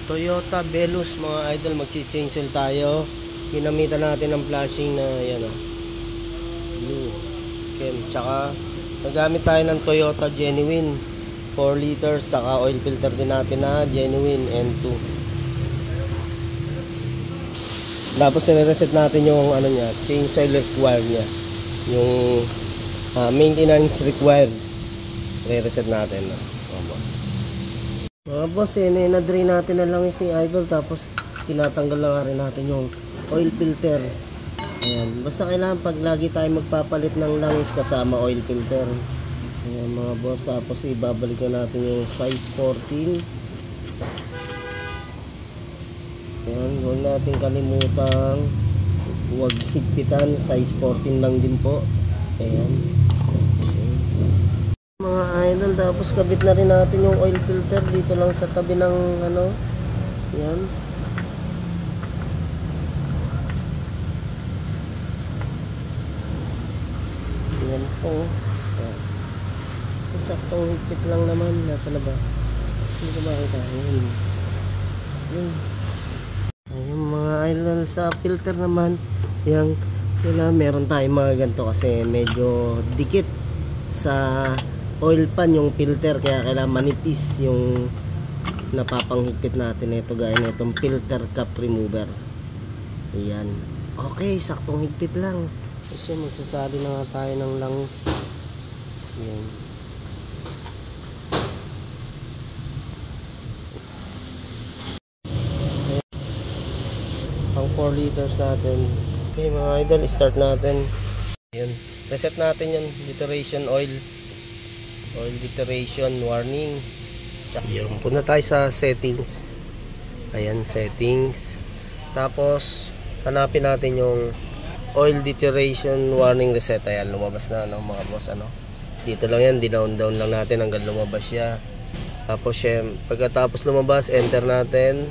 Toyota Velus mga idol, magchi-change oil tayo. Ginamitan natin ng flashing na yan blue Ken, tsaka nagamit tayo ng Toyota Genuine 4 liters, saka oil filter din natin na Genuine N2. Tapos nire-reset natin yung niya, change oil required niya, yung maintenance required, re-reset natin mga boss. Na-drain natin na lang si idol, tapos tinatanggal lang rin natin yung oil filter. Ayan, basta kailangan pag lagi tayo magpapalit ng langis kasama oil filter. Ayan mga boss, tapos ibabalik na natin yung size 14. Ayan, huwag natin kalimutan, huwag higpitan, size 14 lang din po. Ayan mga idol, tapos kabit na rin natin yung oil filter dito lang sa tabi ng yan. Yan po. Sasaktong higpit lang naman. Nasa na ba? Hindi ko makita. Ayun mga idol, sa filter naman yung meron tayong mga ganito kasi medyo dikit sa oil pan yung filter, kaya kailangan manipis yung napapanghigpit natin. Ito gaya na itong filter cap remover. Ayan, okay, saktong higpit lang kasi magsasali na nga tayo ng langis. Ayan, pang 4 liters natin. Okay mga idol, start natin. Ayan, reset natin yung deterioration oil deterioration warning. Ayan, punta tayo sa settings. Ayan, settings. Tapos hanapin natin yung oil deterioration warning reset. Ayan, lumabas na mga boss. Dito lang yan, dinown down lang natin hanggang lumabas siya. Tapos pagkatapos lumabas, enter natin.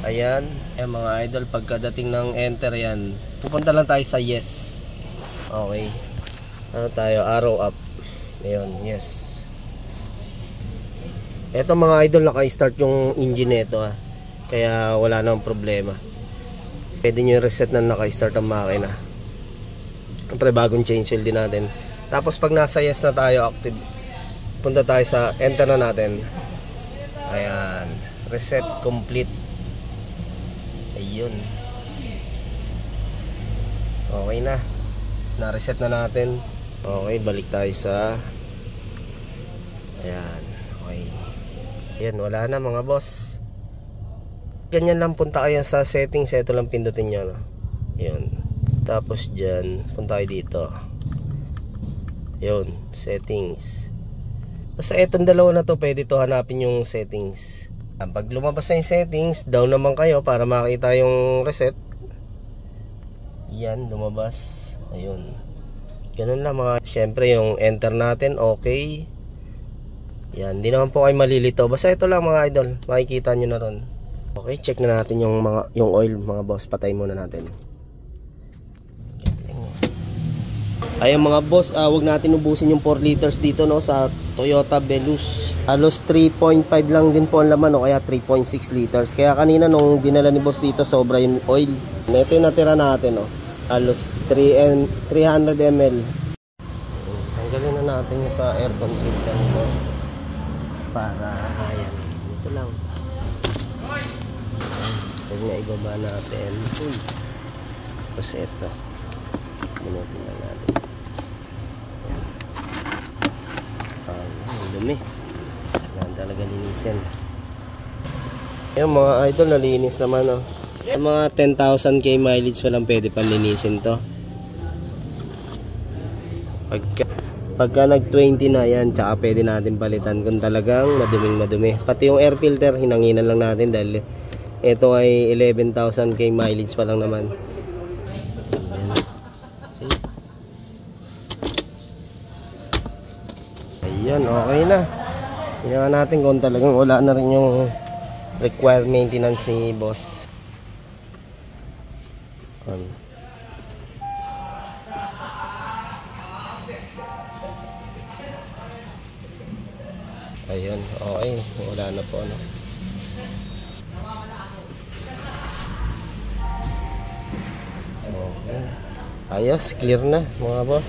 Ayan, mga idol, pagkadating ng enter yan, pupunta lang tayo sa yes. Okay, tayo, arrow up. Ayun, yes. Eto mga idol, naka-start yung engine nito kaya wala nang problema. Pwede nyo reset na naka-start ang makina. Siyempre bagong change oil din natin. Tapos pag nasa yes na tayo, active, punta tayo sa enter na natin. Ayan, reset complete. Ayun, okay na, na-reset na natin. Okay, balik tayo sa ayan, okay. Ayan, wala na mga boss. Ganyan lang, punta kayo sa settings. Ito lang pindutin nyo Ayan, tapos dyan, punta kayo dito. Ayan, settings. Basta etong dalawa na to, pwede to hanapin yung settings. Pag lumabas na yung settings, down naman kayo para makita yung reset. Yan, lumabas. Ayun, ganun lang mga. Syempre yung enter natin, okay. Yan, hindi naman po kayo malilito. Basta ito lang mga idol, makikita nyo na ron. Okay, check na natin yung oil mga boss. Patay muna natin. Ayun mga boss, wag natin ubusin yung 4 liters dito sa Toyota Velus. Halos 3.5 lang din po ang laman, kaya 3.6 liters. Kaya kanina nung dinala ni boss dito, sobra yung oil. Ito yung natira natin halos 300 ml. Tanggalin na natin yung sa aircon filter ni boss para ayan, ito lang. Pwede na ibaba natin. Tapos ito, bunutin na natin. Dumi, kailangan talaga linisin. Yung mga idol, nalinis naman yung mga 10,000 k mileage pa lang pwede pang linisin to. Pagka nag 20 na yan, tsaka pwede natin palitan kung talagang madumi. Pati yung air filter, hinanginan lang natin dahil ito ay 11,000 k mileage pa lang naman. Ayan, okay na. Tingnan natin kung talagang wala na rin yung required maintenance ni boss. Ayun, okay, wala na po Okay. Ayos, clear na mga boss.